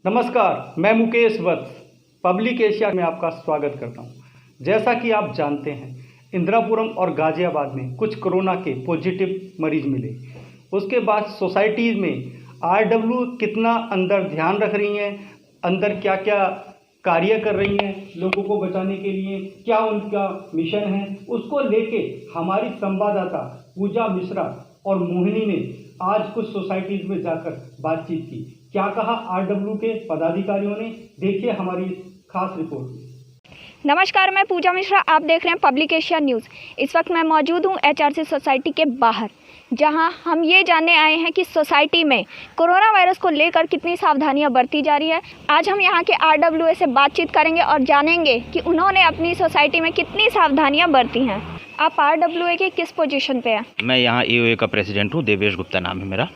नमस्कार, मैं मुकेश वत्स public Asia में आपका स्वागत करता हूं। जैसा कि आप जानते हैं, इंदिरापुरम और गाजियाबाद में कुछ कोरोना के पॉजिटिव मरीज मिले। उसके बाद सोसाइटीज़ में आरडब्ल्यू कितना अंदर ध्यान रख रही हैं, अंदर क्या क्या कार्य कर रही हैं लोगों को बचाने के लिए, क्या उनका मिशन है, उसको लेके हमारी संवाददाता पूजा मिश्रा और मोहिनी ने आज कुछ सोसाइटीज़ में जाकर बातचीत की। क्या कहा आरडब्ल्यू के पदाधिकारियों ने, देखिए हमारी खास रिपोर्ट में। नमस्कार, मैं पूजा मिश्रा, आप देख रहे हैं पब्लिक एशिया न्यूज़। इस वक्त मैं मौजूद हूं एचआरसी सोसाइटी के बाहर, जहां हम ये जानने आए हैं कि सोसाइटी में कोरोना वायरस को लेकर कितनी सावधानियां बरती जा रही है। आज हम यहां के आरडब्ल्यू से बातचीत करेंगे और जानेंगे कि उन्होंने अपनी सोसाइटी में कितनी सावधानियाँ बरती हैं। आप आरडब्ल्यू के किस पोजीशन पे हैं? मैं यहाँ एओए का प्रेसिडेंट हूँ, देवेश गुप्ता नाम है मेरा।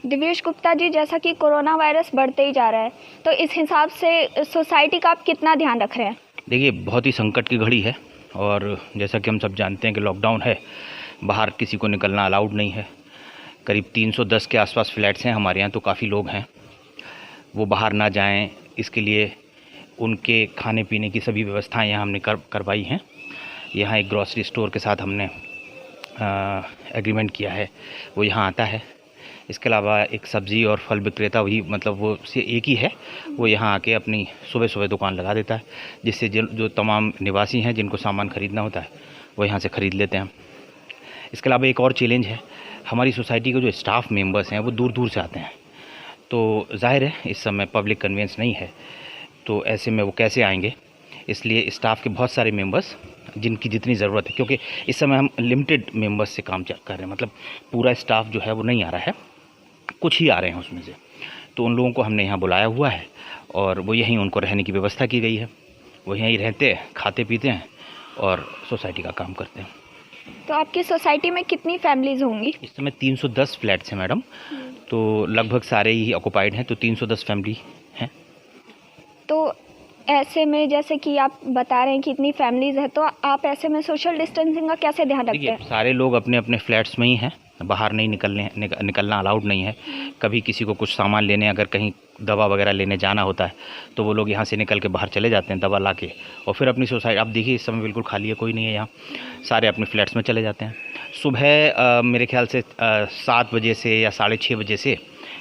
दिवेश गुप्ता जी, जैसा कि कोरोना वायरस बढ़ते ही जा रहा है, तो इस हिसाब से सोसाइटी का आप कितना ध्यान रख रहे हैं? देखिए, बहुत ही संकट की घड़ी है और जैसा कि हम सब जानते हैं कि लॉकडाउन है, बाहर किसी को निकलना अलाउड नहीं है। करीब 310 के आसपास फ्लैट्स हैं हमारे यहाँ, तो काफ़ी लोग हैं, वो बाहर ना जाएं, इसके लिए उनके खाने पीने की सभी व्यवस्थाएं यहाँ हमने करवाई हैं। यहाँ एक ग्रॉसरी स्टोर के साथ हमने एग्रीमेंट किया है, वो यहाँ आता है। इसके अलावा एक सब्ज़ी और फल विक्रेता, वही मतलब वो से एक ही है, वो यहाँ आके अपनी सुबह सुबह दुकान लगा देता है, जिससे जो तमाम निवासी हैं जिनको सामान ख़रीदना होता है वो यहाँ से ख़रीद लेते हैं। इसके अलावा एक और चैलेंज है, हमारी सोसाइटी के जो स्टाफ मेंबर्स हैं वो दूर दूर से आते हैं, तो जाहिर है इस समय पब्लिक कन्वेंस नहीं है, तो ऐसे में वो कैसे आएंगे। इसलिए स्टाफ के बहुत सारे मेंबर्स जिनकी जितनी ज़रूरत है, क्योंकि इस समय हम लिमिटेड मेंबर्स से काम कर रहे हैं, मतलब पूरा स्टाफ जो है वो नहीं आ रहा है, कुछ ही आ रहे हैं उसमें से, तो उन लोगों को हमने यहाँ बुलाया हुआ है और वो यहीं उनको रहने की व्यवस्था की गई है। वो यहीं रहते हैं, खाते पीते हैं और सोसाइटी का काम करते हैं। तो आपकी सोसाइटी में कितनी फैमिलीज़ होंगी? इस समय 310 फ्लैट्स हैं मैडम, तो लगभग सारे ही ऑक्युपाइड हैं, तो 310 फैमिली हैं। तो ऐसे में जैसे कि आप बता रहे हैं कि इतनी फैमिलीज़ है, तो आप ऐसे में सोशल डिस्टेंसिंग का कैसे ध्यान रखते हैं? सारे लोग अपने अपने फ्लैट्स में ही हैं, बाहर नहीं निकलना अलाउड नहीं है। कभी किसी को कुछ सामान लेने, अगर कहीं दवा वगैरह लेने जाना होता है तो वो लोग यहाँ से निकल के बाहर चले जाते हैं दवा ला के, और फिर अपनी सोसाइटी, आप देखिए इस समय बिल्कुल खाली है, कोई नहीं है यहाँ, सारे अपने फ्लैट्स में चले जाते हैं। सुबह मेरे ख्याल से 7 बजे से या 6:30 बजे से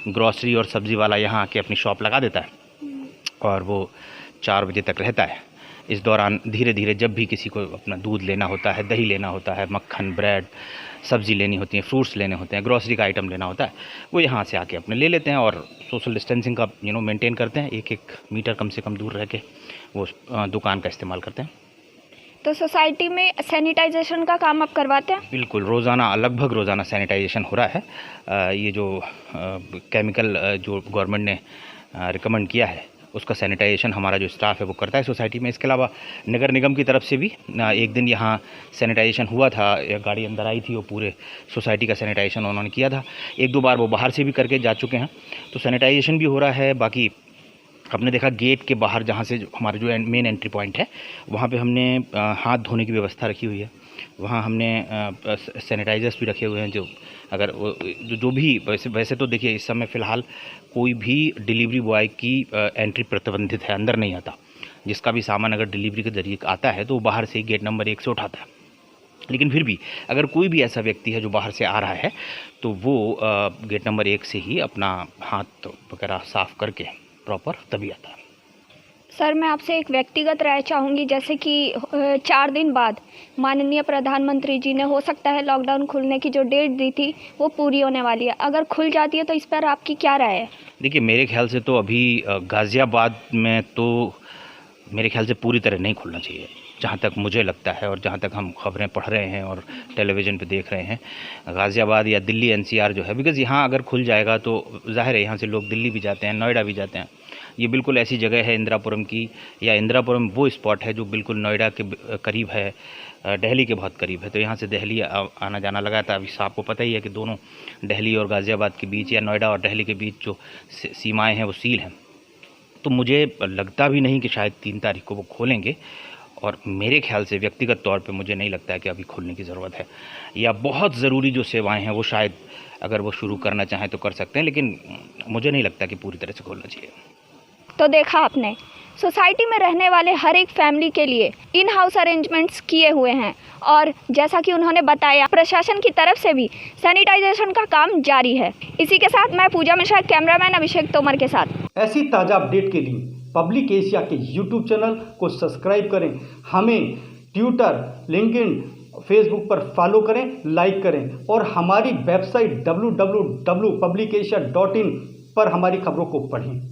ग्रॉसरी और सब्ज़ी वाला यहाँ आके अपनी शॉप लगा देता है और वो 4 बजे तक रहता है। इस दौरान धीरे धीरे जब भी किसी को अपना दूध लेना होता है, दही लेना होता है, मक्खन, ब्रेड, सब्ज़ी लेनी होती है, फ्रूट्स लेने होते हैं, ग्रॉसरी का आइटम लेना होता है, वो यहाँ से आके अपने ले लेते हैं और सोशल डिस्टेंसिंग का मेंटेन करते हैं। 1-1 मीटर कम से कम दूर रह के वो दुकान का इस्तेमाल करते हैं। तो सोसाइटी में सैनिटाइजेशन का काम आप करवाते हैं? बिल्कुल, रोज़ाना, लगभग रोज़ाना सैनिटाइजेशन हो रहा है। ये जो केमिकल जो गवर्नमेंट ने रिकमेंड किया है, उसका सैनिटाइजेशन हमारा जो स्टाफ है वो करता है सोसाइटी में। इसके अलावा नगर निगम की तरफ से भी एक दिन यहाँ सैनिटाइजेशन हुआ था, एक गाड़ी अंदर आई थी, वो पूरे सोसाइटी का सैनिटाइजेशन उन्होंने किया था। 1-2 बार वो बाहर से भी करके जा चुके हैं, तो सैनिटाइजेशन भी हो रहा है। बाकी आपने देखा गेट के बाहर, जहाँ से हमारा जो मेन एंट्री पॉइंट है, वहाँ पे हमने हाथ धोने की व्यवस्था रखी हुई है। वहाँ हमने सैनिटाइजर्स भी रखे हुए हैं, जो अगर जो भी वैसे तो देखिए इस समय फ़िलहाल कोई भी डिलीवरी बॉय की एंट्री प्रतिबंधित है, अंदर नहीं आता। जिसका भी सामान अगर डिलीवरी के ज़रिए आता है तो वो बाहर से ही गेट नंबर 1 से उठाता है। लेकिन फिर भी अगर कोई भी ऐसा व्यक्ति है जो बाहर से आ रहा है तो वो गेट नंबर 1 से ही अपना हाथ वगैरह साफ़ करके प्रॉपर तभी आता है। सर, मैं आपसे एक व्यक्तिगत राय चाहूँगी, जैसे कि 4 दिन बाद माननीय प्रधानमंत्री जी ने, हो सकता है लॉकडाउन खुलने की जो डेट दी थी वो पूरी होने वाली है, अगर खुल जाती है तो इस पर आपकी क्या राय है? देखिए, मेरे ख्याल से तो अभी गाज़ियाबाद में तो मेरे ख्याल से पूरी तरह नहीं खुलना चाहिए, जहाँ तक मुझे लगता है और जहाँ तक हम खबरें पढ़ रहे हैं और टेलीविज़न पे देख रहे हैं। गाज़ियाबाद या दिल्ली एनसीआर जो है, बिकॉज़ यहाँ अगर खुल जाएगा तो ज़ाहिर है यहाँ से लोग दिल्ली भी जाते हैं, नोएडा भी जाते हैं। ये बिल्कुल ऐसी जगह है इंदिरापुरम की, या इंदिरापुरम वो स्पॉट है जो बिल्कुल नोएडा के करीब है, दिल्ली के बहुत करीब है, तो यहाँ से दिल्ली आना जाना लगा था। अभी आपको पता ही है कि दोनों दिल्ली और गाज़ियाबाद के बीच, या नोएडा और दिल्ली के बीच जो सीमाएँ हैं वो सील हैं। तो मुझे लगता भी नहीं कि शायद 3 तारीख को वो खोलेंगे, और मेरे ख्याल से व्यक्तिगत तौर पे मुझे नहीं लगता है कि अभी खोलने की ज़रूरत है, या बहुत ज़रूरी जो सेवाएं हैं वो शायद अगर वो शुरू करना चाहें तो कर सकते हैं, लेकिन मुझे नहीं लगता कि पूरी तरह से खोलना चाहिए। तो देखा आपने, सोसाइटी में रहने वाले हर एक फैमिली के लिए इन हाउस अरेंजमेंट्स किए हुए हैं और जैसा कि उन्होंने बताया, प्रशासन की तरफ से भी सैनिटाइजेशन का काम जारी है। इसी के साथ मैं पूजा मिश्रा, कैमरामैन अभिषेक तोमर के साथ। ऐसी ताज़ा अपडेट के लिए पब्लिक एशिया के यूट्यूब चैनल को सब्सक्राइब करें, हमें ट्विटर, लिंक्डइन, फेसबुक पर फॉलो करें, लाइक करें और हमारी वेबसाइट www.publicasia.in पर हमारी खबरों को पढ़ें।